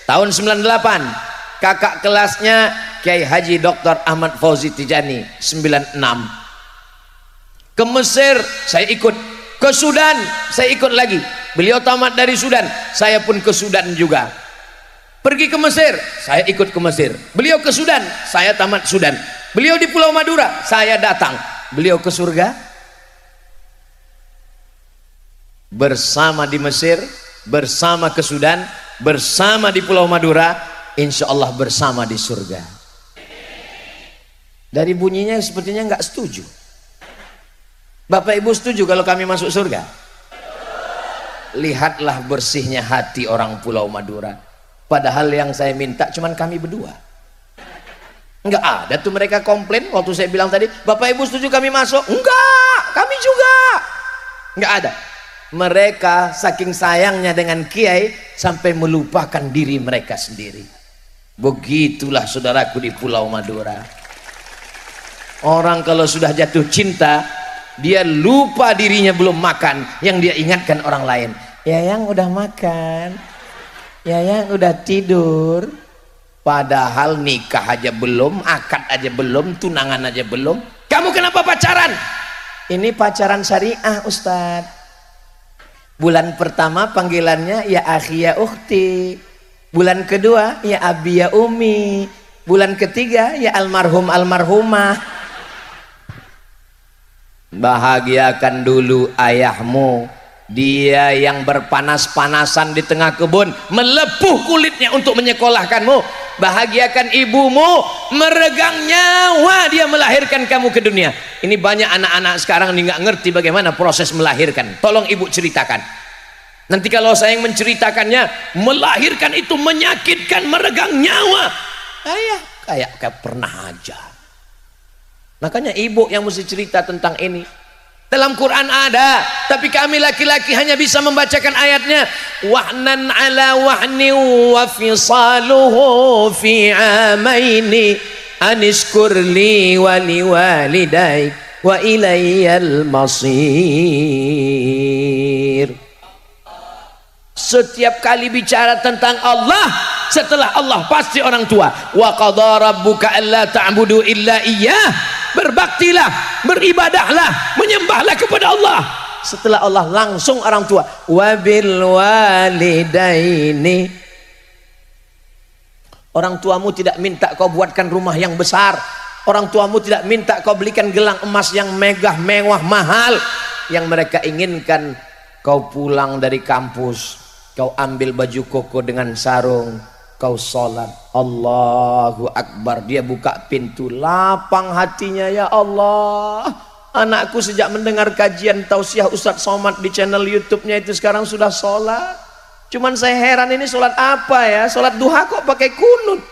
tahun 98, kakak kelasnya Kiai Haji Dr. Ahmad Fauzi Tijani 96. Ke Mesir saya ikut, ke Sudan saya ikut lagi. Beliau tamat dari Sudan, saya pun ke Sudan juga. Pergi ke Mesir, saya ikut ke Mesir. Beliau ke Sudan, saya tamat Sudan. Beliau di Pulau Madura, saya datang. Beliau ke surga bersama di Mesir, bersama ke Sudan, bersama di Pulau Madura, insya Allah bersama di surga. Dari bunyinya sepertinya nggak setuju. Bapak Ibu setuju kalau kami masuk surga? Lihatlah bersihnya hati orang Pulau Madura. Padahal yang saya minta cuman kami berdua. Enggak ada tuh mereka komplain waktu saya bilang tadi, Bapak Ibu setuju kami masuk? Enggak, kami juga. Enggak ada. Mereka saking sayangnya dengan Kiai sampai melupakan diri mereka sendiri. Begitulah saudaraku di Pulau Madura. Orang kalau sudah jatuh cinta, dia lupa dirinya belum makan, yang dia ingatkan orang lain. Ya yang udah makan, ya yang udah tidur. Padahal nikah aja belum, akad aja belum, tunangan aja belum. Kamu kenapa pacaran? Ini pacaran syariah Ustadz. Bulan pertama panggilannya ya akhi ya ukhti, bulan kedua ya abi ya umi, bulan ketiga ya almarhum almarhumah. Bahagiakan dulu ayahmu, dia yang berpanas-panasan di tengah kebun, melepuh kulitnya untuk menyekolahkanmu. Bahagiakan ibumu, meregang nyawa dia melahirkan kamu ke dunia. Ini banyak anak-anak sekarang ini nggak ngerti bagaimana proses melahirkan. Tolong ibu ceritakan. Nanti kalau saya yang menceritakannya, melahirkan itu menyakitkan, meregang nyawa. Ayah kayak pernah aja. Makanya ibu yang mesti cerita tentang ini. Dalam Quran ada, tapi kami laki-laki hanya bisa membacakan ayatnya. Wahnan ala wahni wa fisaluhu fi amaini anishkur li wa liwalidayk wa ilayyal masir. Setiap kali bicara tentang Allah, setelah Allah pasti orang tua. Wa qadha rabbuka alla ta'budu illa iyyah. Berbaktilah, beribadahlah, menyembahlah kepada Allah. Setelah Allah langsung orang tua. Wabil walidaini. Orang tuamu tidak minta kau buatkan rumah yang besar. Orang tuamu tidak minta kau belikan gelang emas yang megah, mewah, mahal. Yang mereka inginkan kau pulang dari kampus, kau ambil baju koko dengan sarung, kau sholat, Allahu Akbar, dia buka pintu, lapang hatinya, ya Allah, anakku sejak mendengar kajian tausiah Ustadz Somad di channel YouTube-nya itu sekarang sudah sholat. Cuman saya heran, ini sholat apa ya? Sholat duha kok pakai kunut.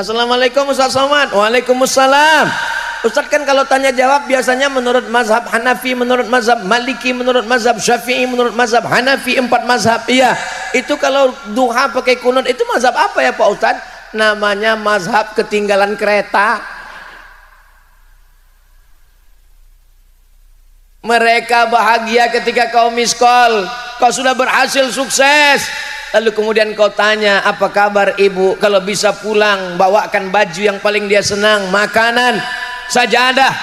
Assalamualaikum Ustaz Somad. Waalaikumsalam. Ustaz kan kalau tanya jawab biasanya menurut mazhab Hanafi, menurut mazhab Maliki, menurut mazhab Syafi'i, menurut mazhab Hanafi, 4 mazhab. Iya, itu kalau duha pakai kunut itu mazhab apa ya Pak Ustaz? Namanya mazhab ketinggalan kereta. Mereka bahagia ketika kau miskol, kau sudah berhasil sukses. Lalu kemudian kau tanya, apa kabar ibu? Kalau bisa pulang, bawakan baju yang paling dia senang, makanan, sajadah.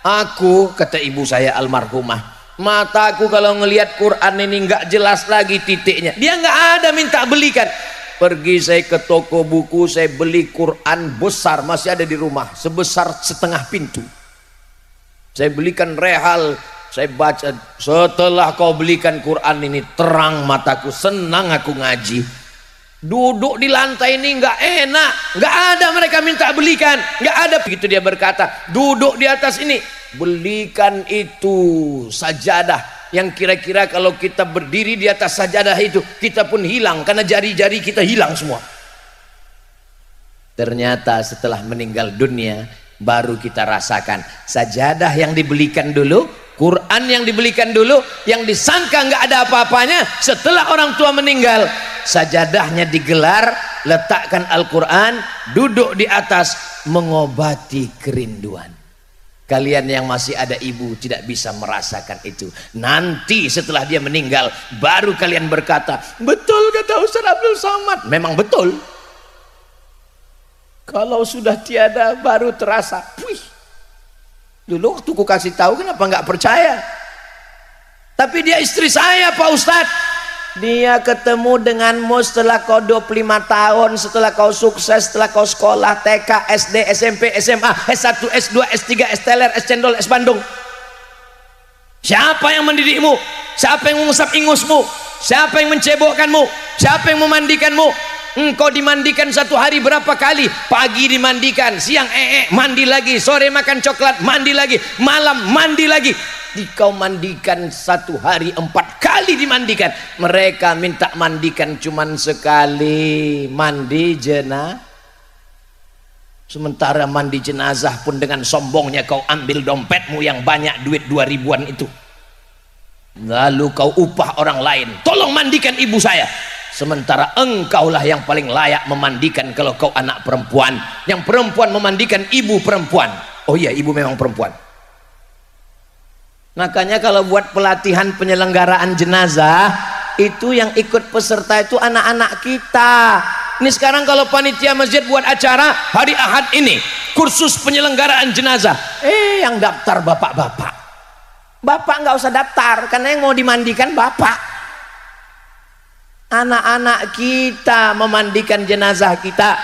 Aku, kata ibu saya almarhumah, mataku kalau ngelihat Quran ini nggak jelas lagi titiknya. Dia nggak ada minta belikan. Pergi saya ke toko buku, saya beli Quran besar, masih ada di rumah, sebesar setengah pintu. Saya belikan rehal, saya baca. Setelah kau belikan Quran ini, terang mataku, senang aku ngaji. Duduk di lantai ini nggak enak, nggak ada mereka minta belikan, nggak ada. Begitu dia berkata, duduk di atas ini, belikan itu sajadah yang kira-kira kalau kita berdiri di atas sajadah itu kita pun hilang karena jari-jari kita hilang semua. Ternyata setelah meninggal dunia baru kita rasakan sajadah yang dibelikan dulu, Quran yang dibelikan dulu, yang disangka nggak ada apa-apanya. Setelah orang tua meninggal, sajadahnya digelar, letakkan Al-Quran, duduk di atas, mengobati kerinduan. Kalian yang masih ada ibu tidak bisa merasakan itu. Nanti setelah dia meninggal baru kalian berkata, betul kata Ustaz Abdul Somad. Memang betul. Kalau sudah tiada baru terasa. Wih, dulu waktu ku kasih tahu kenapa nggak percaya. Tapi dia istri saya Pak Ustadz. Dia ketemu denganmu setelah kau 25 tahun, setelah kau sukses, setelah kau sekolah TK, SD, SMP, SMA, S1, S2, S3, S teler, S cendol, S Bandung. Siapa yang mendidikmu? Siapa yang mengusap ingusmu? Siapa yang mencebokkanmu? Siapa yang memandikanmu? Engkau dimandikan satu hari berapa kali? Pagi dimandikan, siang mandi lagi, sore makan coklat, mandi lagi, malam mandi lagi. Kau mandikan satu hari 4 kali dimandikan. Mereka minta mandikan cuman sekali, mandi jenazah. Sementara mandi jenazah pun dengan sombongnya kau ambil dompetmu yang banyak, duit 2000-an itu. Lalu kau upah orang lain, tolong mandikan ibu saya. Sementara engkaulah yang paling layak memandikan kalau kau anak perempuan. Yang perempuan memandikan ibu perempuan. Oh iya, ibu memang perempuan. Makanya kalau buat pelatihan penyelenggaraan jenazah, itu yang ikut peserta itu anak-anak kita. Ini sekarang kalau panitia masjid buat acara hari Ahad ini, kursus penyelenggaraan jenazah, yang daftar bapak-bapak. Bapak nggak usah daftar, karena yang mau dimandikan bapak. Anak-anak kita memandikan jenazah kita.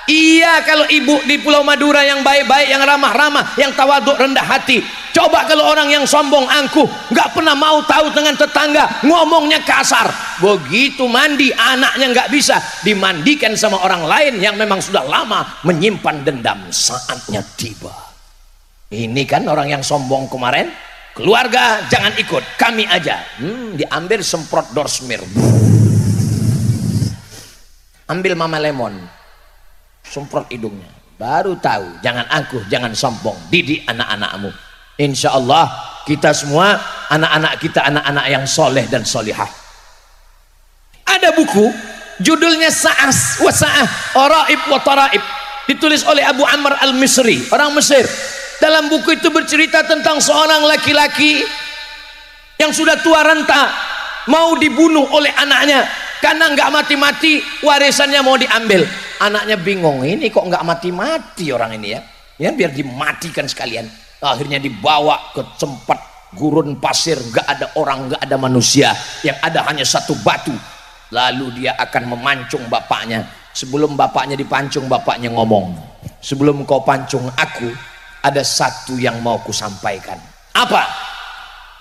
Iya, kalau ibu di Pulau Madura yang baik-baik, yang ramah-ramah, yang tawaduk, rendah hati. Coba kalau orang yang sombong, angkuh, nggak pernah mau tahu dengan tetangga, ngomongnya kasar. Begitu mandi, anaknya nggak bisa dimandikan sama orang lain yang memang sudah lama menyimpan dendam. Saatnya tiba. Ini kan orang yang sombong kemarin. Keluarga jangan ikut, kami aja. Diambil semprot dorsmir. Ambil mama lemon, semprot hidungnya, baru tahu. Jangan angkuh, jangan sombong, didik anak-anakmu. Insya Allah kita semua anak-anak kita anak-anak yang soleh dan solihah. Ada buku judulnya Sa'as wa Sa'ah, Araib wa Taraib, ditulis oleh Abu Amr al-Misri, orang Mesir. Dalam buku itu bercerita tentang seorang laki-laki yang sudah tua renta, mau dibunuh oleh anaknya karena nggak mati-mati, warisannya mau diambil. Anaknya bingung, ini kok nggak mati-mati orang ini ya biar dimatikan sekalian. Akhirnya dibawa ke tempat gurun pasir, nggak ada orang, nggak ada manusia, yang ada hanya satu batu. Lalu dia akan memancung bapaknya. Sebelum bapaknya dipancung, bapaknya ngomong, sebelum kau pancung aku, ada satu yang mau ku sampaikan. Apa?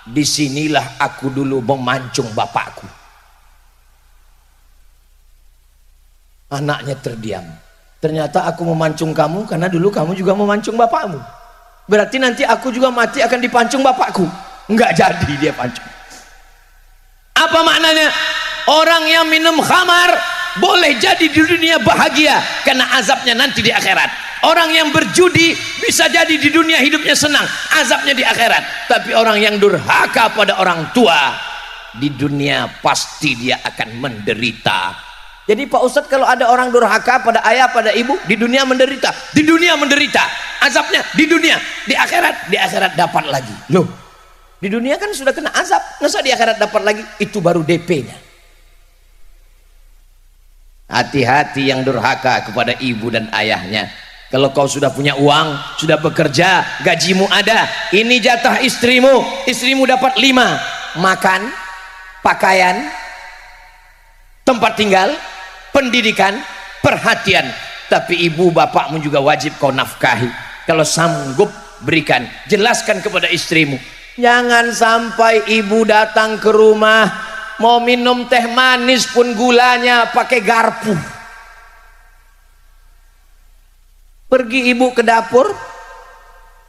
Disinilah aku dulu memancung bapakku. Anaknya terdiam. Ternyata aku memancung kamu karena dulu kamu juga memancung bapakmu. Berarti nanti aku juga mati akan dipancung bapakku. Enggak jadi dia pancung. Apa maknanya? Orang yang minum khamar boleh jadi di dunia bahagia karena azabnya nanti di akhirat. Orang yang berjudi bisa jadi di dunia hidupnya senang, azabnya di akhirat. Tapi orang yang durhaka pada orang tua, di dunia pasti dia akan menderita. Jadi Pak Ustadz, kalau ada orang durhaka pada ayah, pada ibu, di dunia menderita, di dunia menderita, azabnya di dunia, di akhirat dapat lagi. Loh, di dunia kan sudah kena azab, masa di akhirat dapat lagi? Itu baru DP-nya. Hati-hati yang durhaka kepada ibu dan ayahnya. Kalau kau sudah punya uang, sudah bekerja, gajimu ada, ini jatah istrimu, istrimu dapat 5, makan, pakaian, tempat tinggal, pendidikan, perhatian. Tapi ibu bapakmu juga wajib kau nafkahi. Kalau sanggup berikan, jelaskan kepada istrimu. Jangan sampai ibu datang ke rumah mau minum teh manis pun gulanya pakai garpu. Pergi ibu ke dapur,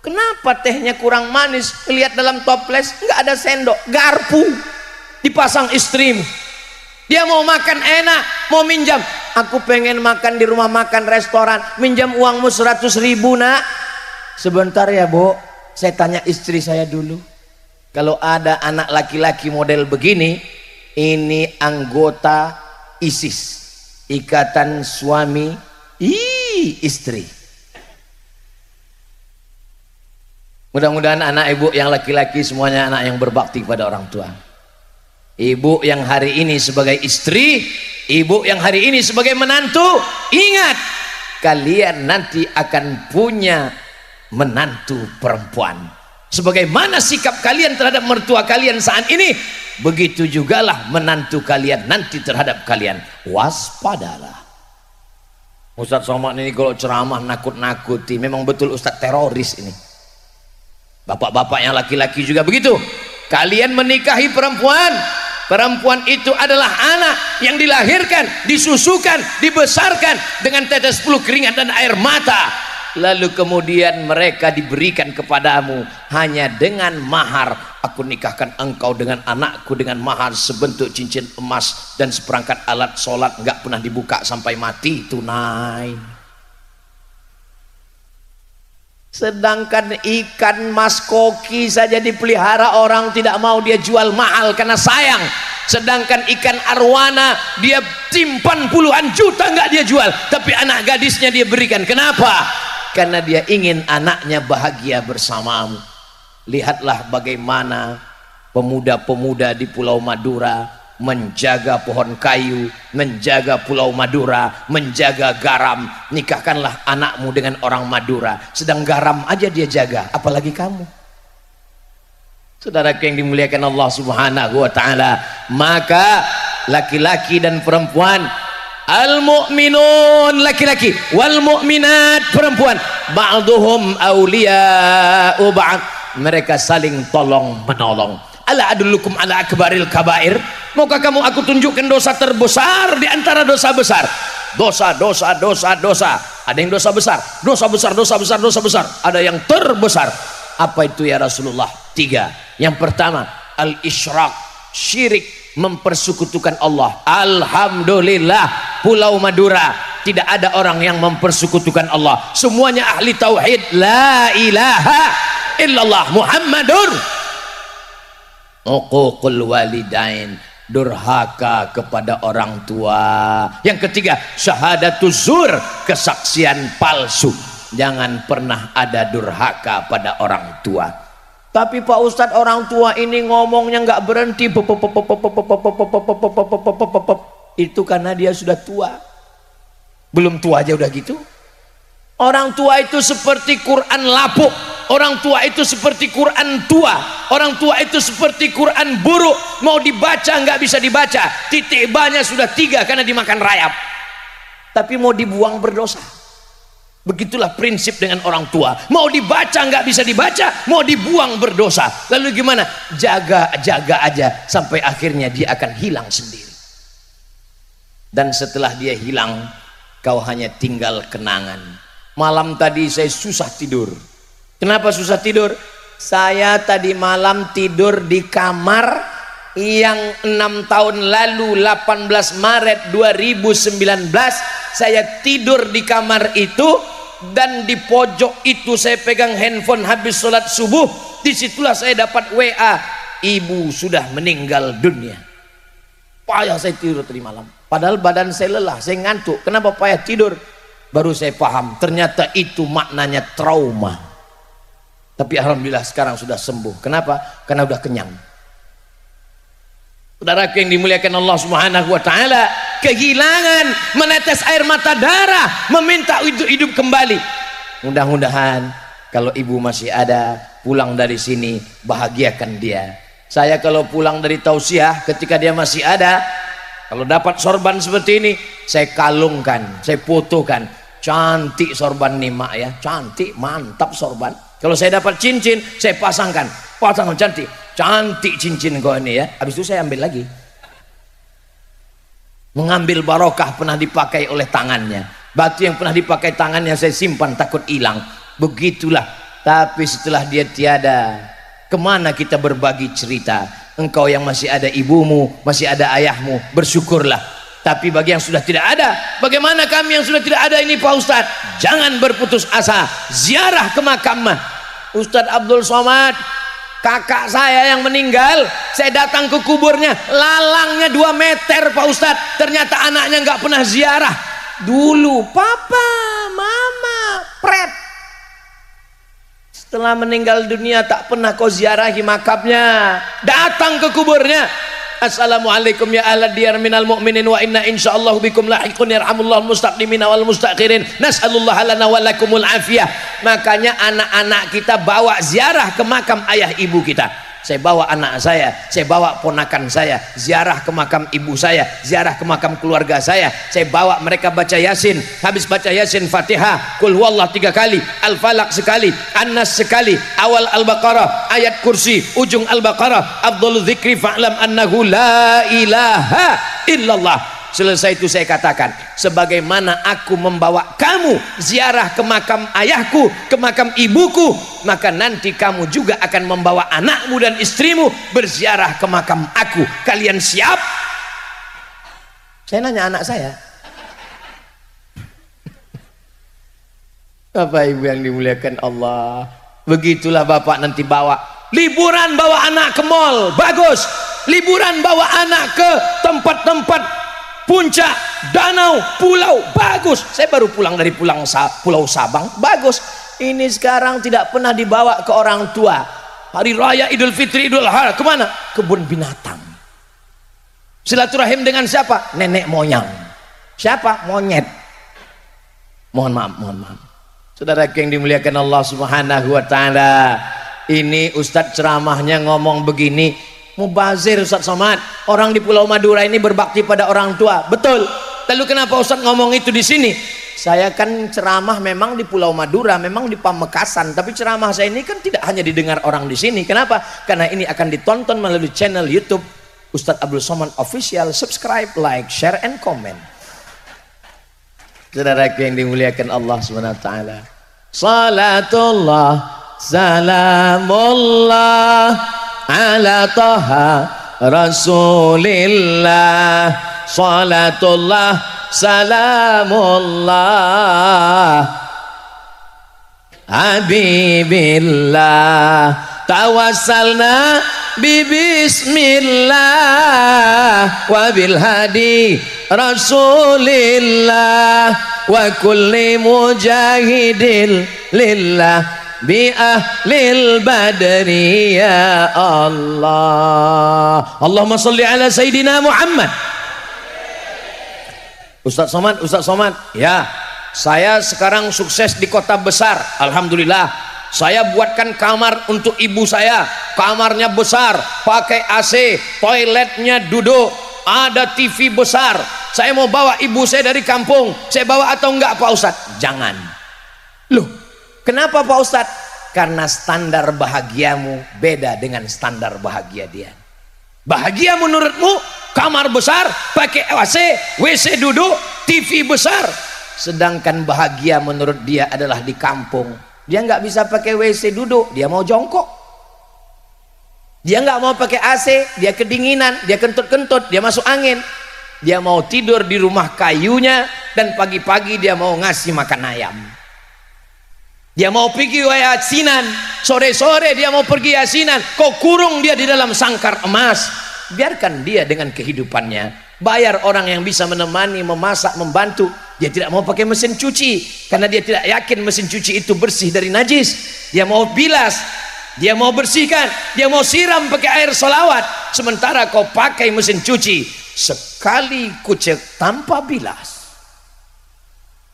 kenapa tehnya kurang manis? Lihat dalam toples nggak ada sendok, garpu dipasang istrimu. Dia mau makan enak, mau minjam, aku pengen makan di rumah makan restoran, minjam uangmu 100.000 nak. Sebentar ya Bu, saya tanya istri saya dulu. Kalau ada anak laki-laki model begini, ini anggota ISIS, Ikatan Suami Istri. Mudah-mudahan anak ibu yang laki-laki semuanya anak yang berbakti pada orang tua. Ibu yang hari ini sebagai istri, ibu yang hari ini sebagai menantu, ingat, kalian nanti akan punya menantu perempuan. Sebagaimana sikap kalian terhadap mertua kalian saat ini, begitu jugalah menantu kalian nanti terhadap kalian. Waspadalah. Ustadz Somad ini kalau ceramah nakut-nakuti, memang betul Ustadz teroris ini. Bapak-bapak yang laki-laki juga begitu. Kalian menikahi perempuan, perempuan itu adalah anak yang dilahirkan, disusukan, dibesarkan dengan tetes peluh keringat dan air mata. Lalu kemudian mereka diberikan kepadamu hanya dengan mahar. Aku nikahkan engkau dengan anakku dengan mahar sebentuk cincin emas dan seperangkat alat sholat nggak pernah dibuka sampai mati, tunai. Sedangkan ikan mas koki saja dipelihara orang tidak mau dia jual mahal karena sayang. Sedangkan ikan arwana dia simpan puluhan juta nggak dia jual, tapi anak gadisnya dia berikan. Kenapa? Karena dia ingin anaknya bahagia bersamamu. Lihatlah bagaimana pemuda-pemuda di Pulau Madura menjaga pohon kayu, menjaga Pulau Madura, menjaga garam. Nikahkanlah anakmu dengan orang Madura, sedang garam aja dia jaga, apalagi kamu. Saudara yang dimuliakan Allah Subhanahu wa taala, maka laki-laki dan perempuan, al-mu'minun laki-laki wal mu'minat perempuan, ba'duhum awliya'u ba'd, mereka saling tolong menolong. Ala adullukum ala akbaril kabair, maukah kamu aku tunjukkan dosa terbesar di antara dosa besar? Dosa. Ada yang dosa besar, dosa besar. Ada yang terbesar. Apa itu ya Rasulullah? 3. Yang pertama, al-isyrak, syirik, mempersekutukan Allah. Alhamdulillah, Pulau Madura tidak ada orang yang mempersekutukan Allah. Semuanya ahli tauhid, la ilaha illallah Muhammadur. Uququl walidain, durhaka kepada orang tua. Yang ketiga, syahadatuz zur, kesaksian palsu. Jangan pernah ada durhaka pada orang tua. Tapi Pak Ustadz, orang tua ini ngomongnya nggak berhenti, itu karena dia sudah tua. Belum tua aja udah gitu. Orang tua itu seperti Quran lapuk, orang tua itu seperti Quran tua, orang tua itu seperti Quran buruk, mau dibaca nggak bisa dibaca, titik banya sudah 3 karena dimakan rayap, tapi mau dibuang berdosa. Begitulah prinsip dengan orang tua, mau dibaca nggak bisa dibaca, mau dibuang berdosa. Lalu gimana? Jaga aja sampai akhirnya dia akan hilang sendiri. Dan setelah dia hilang, kau hanya tinggal kenangan. Malam tadi saya susah tidur. Kenapa susah tidur? Saya tadi malam tidur di kamar yang 6 tahun lalu 18 Maret 2019 saya tidur di kamar itu, dan di pojok itu saya pegang handphone habis sholat subuh. Disitulah saya dapat WA, ibu sudah meninggal dunia. Payah saya tidur tadi malam, padahal badan saya lelah, saya ngantuk. Kenapa payah tidur? Baru saya paham, ternyata itu maknanya trauma. Tapi alhamdulillah sekarang sudah sembuh. Kenapa? Karena udah kenyang. Saudaraku yang dimuliakan Allah Subhanahu wa taala, kehilangan, menetes air mata darah, meminta hidup kembali. Mudah-mudahan kalau ibu masih ada, pulang dari sini bahagiakan dia. Saya kalau pulang dari tausiah ketika dia masih ada, kalau dapat sorban seperti ini, saya kalungkan, saya fotokan. Cantik sorban nih mak ya, cantik, mantap sorban. Kalau saya dapat cincin, saya pasangkan cantik, cantik cincin kau ini ya. Habis itu saya ambil lagi. Mengambil barokah pernah dipakai oleh tangannya. Batu yang pernah dipakai tangannya saya simpan, takut hilang. Begitulah. Tapi setelah dia tiada, kemana kita berbagi cerita? Engkau yang masih ada ibumu, masih ada ayahmu, bersyukurlah. Tapi bagi yang sudah tidak ada, bagaimana kami yang sudah tidak ada ini Pak Ustadz? Jangan berputus asa, ziarah ke makamnya Ustadz Abdul Somad, kakak saya yang meninggal. Saya datang ke kuburnya, lalangnya 2 meter Pak Ustadz. Ternyata anaknya nggak pernah ziarah. Dulu papa, mama, pret. Setelah meninggal dunia tak pernah kau ziarahi makamnya. Datang ke kuburnya. Assalamualaikum ya ahla diyar minal mu'minin wa inna insyaallah bikum lahiqun yarhamullahu mustaqdimina wal mustakhirin nas'alullah lana wa lakumul afiyah. Makanya anak-anak kita bawa ziarah ke makam ayah ibu kita. Saya bawa anak saya bawa ponakan saya ziarah ke makam ibu saya, ziarah ke makam keluarga saya bawa mereka baca Yasin. Habis baca Yasin Fatihah, Qul huwallah 3 kali, Al-Falaq sekali, An-Nas sekali, awal Al-Baqarah, ayat kursi, ujung Al-Baqarah, afdhalul dzikri fa'lam annahu la ilaha illallah. Selesai itu saya katakan, sebagaimana aku membawa kamu ziarah ke makam ayahku, ke makam ibuku, maka nanti kamu juga akan membawa anakmu dan istrimu berziarah ke makam aku. Kalian siap? Saya nanya anak saya. Bapak ibu yang dimuliakan Allah, begitulah bapak nanti bawa liburan, bawa anak ke mall, bagus. Liburan bawa anak ke tempat-tempat puncak, danau, pulau, bagus. Saya baru pulang dari Pulau Sabang, bagus. Ini sekarang tidak pernah dibawa ke orang tua. Hari Raya Idul Fitri, Idul Adha, kemana? Kebun binatang. Silaturahim dengan siapa? Nenek moyang. Siapa? Monyet. Mohon maaf. Saudara yang dimuliakan Allah Subhanahu wa taala, ini Ustadz ceramahnya ngomong begini. Mubazir Ustadz Somad, orang di Pulau Madura ini berbakti pada orang tua. Betul. Lalu kenapa Ustadz ngomong itu di sini? Saya kan ceramah memang di Pulau Madura, memang di Pamekasan, tapi ceramah saya ini kan tidak hanya didengar orang di sini. Kenapa? Karena ini akan ditonton melalui channel YouTube Ustadz Abdul Somad Official. Subscribe, like, share, and comment. Saudara yang dimuliakan Allah Subhanahu wa taala. Salatullah, salamullah ala taha rasulillah, salatullah salamullah habibillah, tawassalna bismillah wa bil hadi rasulillah wa kulli mujahidin lillah bi ahlil badri ya Allah. Allahumma salli ala Sayyidina Muhammad. Ustadz Somad, ya, saya sekarang sukses di kota besar, alhamdulillah. Saya buatkan kamar untuk ibu saya, kamarnya besar, pakai AC, toiletnya duduk, ada TV besar. Saya mau bawa ibu saya dari kampung, saya bawa atau enggak Pak Ustadz? Jangan. Loh, kenapa Pak Ustadz? Karena standar bahagiamu beda dengan standar bahagia dia. Bahagia menurutmu kamar besar, pakai AC, WC duduk, TV besar. Sedangkan bahagia menurut dia adalah di kampung. Dia nggak bisa pakai WC duduk, dia mau jongkok. Dia nggak mau pakai AC, dia kedinginan, dia kentut-kentut, dia masuk angin. Dia mau tidur di rumah kayunya, dan pagi-pagi dia mau ngasih makan ayam. Dia mau pergi yasinan, sore-sore dia mau pergi yasinan, kau kurung dia di dalam sangkar emas. Biarkan dia dengan kehidupannya. Bayar orang yang bisa menemani, memasak, membantu. Dia tidak mau pakai mesin cuci karena dia tidak yakin mesin cuci itu bersih dari najis. Dia mau bilas, dia mau bersihkan, dia mau siram pakai air solawat. Sementara kau pakai mesin cuci sekali kucek tanpa bilas.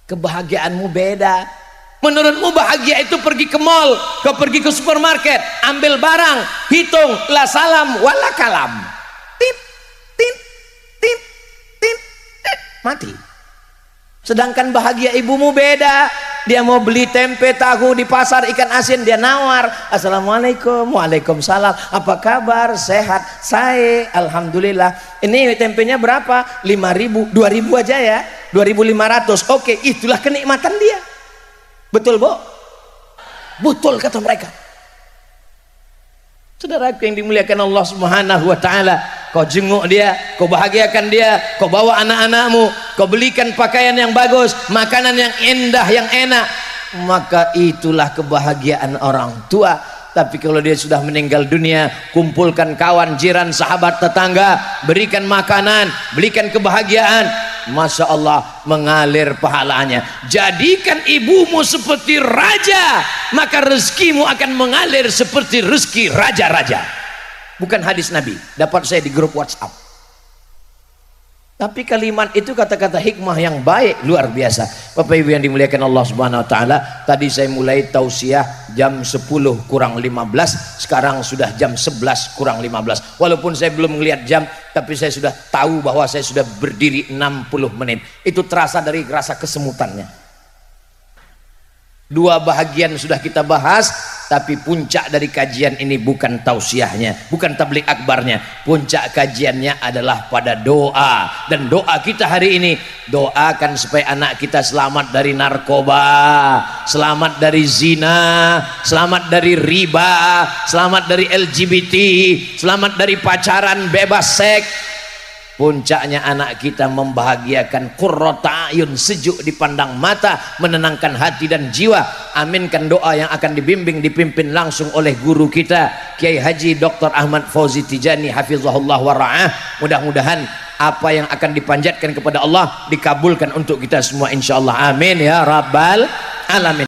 Kebahagiaanmu beda. Menurutmu bahagia itu pergi ke mall, kau pergi ke supermarket, ambil barang, hitung, la salam wala kalam, tip tip tip tip, mati. Sedangkan bahagia ibumu beda. Dia mau beli tempe tahu di pasar, ikan asin, dia nawar, assalamualaikum, waalaikumsalam, apa kabar, sehat, saya alhamdulillah. Ini tempenya berapa? 5.000, 2.000 aja ya, 2.500. Oke, itulah kenikmatan dia. Betul, Bu? Betul kata mereka. Saudaraku yang dimuliakan Allah Subhanahu wa taala, kau jenguk dia, kau bahagiakan dia, kau bawa anak-anakmu, kau belikan pakaian yang bagus, makanan yang indah, yang enak, maka itulah kebahagiaan orang tua. Tapi kalau dia sudah meninggal dunia, kumpulkan kawan, jiran, sahabat, tetangga, berikan makanan, berikan kebahagiaan, Masya Allah, mengalir pahalanya. Jadikan ibumu seperti raja, maka rezekimu akan mengalir seperti rezeki raja-raja. Bukan hadis Nabi, dapat saya di grup WhatsApp. Tapi kalimat itu kata-kata hikmah yang baik, luar biasa. Bapak Ibu yang dimuliakan Allah Subhanahu wa taala, tadi saya mulai tausiah jam 10 kurang 15, sekarang sudah jam 11 kurang 15. Walaupun saya belum melihat jam, tapi saya sudah tahu bahwa saya sudah berdiri 60 menit. Itu terasa dari rasa kesemutannya. Dua bahagian sudah kita bahas, tapi puncak dari kajian ini bukan tausiahnya, bukan tablik akbarnya. Puncak kajiannya adalah pada doa. Dan doa kita hari ini, doakan supaya anak kita selamat dari narkoba, selamat dari zina, selamat dari riba, selamat dari LGBT, selamat dari pacaran bebas seks. Puncaknya anak kita membahagiakan, qurrata ayun, sejuk dipandang mata, menenangkan hati dan jiwa. Aminkan doa yang akan dibimbing, dipimpin langsung oleh guru kita Kiai Haji Dr. Ahmad Fauzi Tijani hafizahullah wa ra'ah. Mudah-mudahan apa yang akan dipanjatkan kepada Allah dikabulkan untuk kita semua insyaallah. Amin ya rabbal alamin.